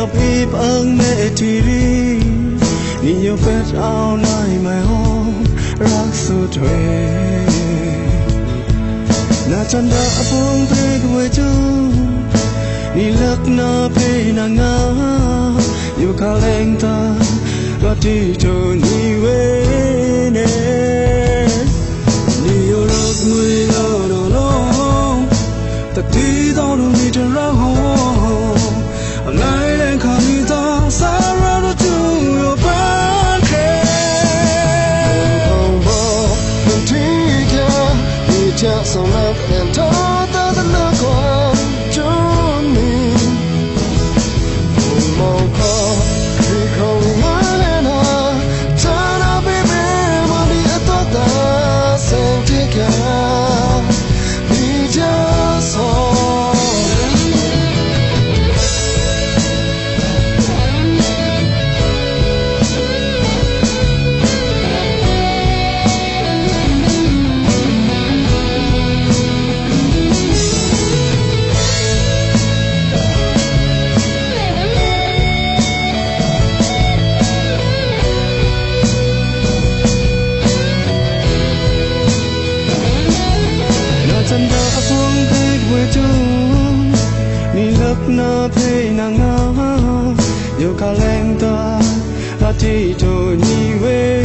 要陪伴每天里，你有别找那一枚红，让苏退。那真的风吹个为主，你乐那陪那啊，有卡冷的，我地就你为呢，你有乐没乐乐乐，但地道路你真然后。So love and told the look on Johnny Moko Recalling Alena Tana baby Money I thought that same ticket We just saw真的风吹为主，你乐那陪那啊，有卡冷的，那地就你为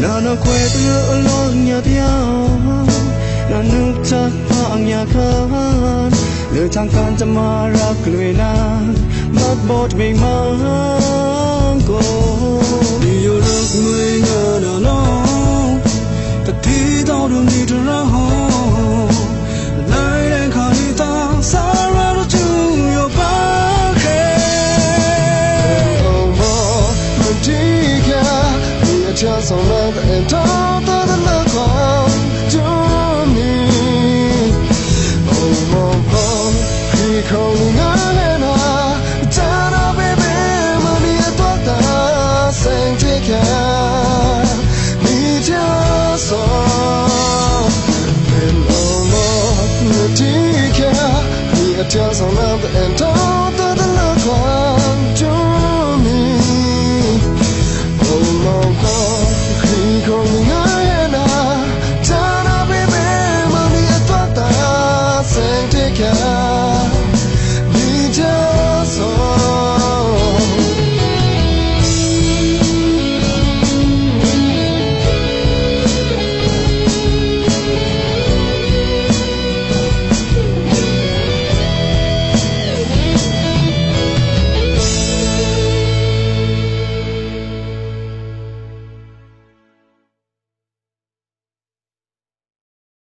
呢，那快乐落呀掉，那努着放呀看，乐长看着马拉克雷那，马波没忙过，你有乐没个那咯。提到的你的然后，来人看你当撒拉的就有把黑。我们第个，你也将送来的人找到的乐光就你。一口你爱人啊，在那北北嘛你也多大生这个，你将。So, when all the tea can be a chance on love and all the love.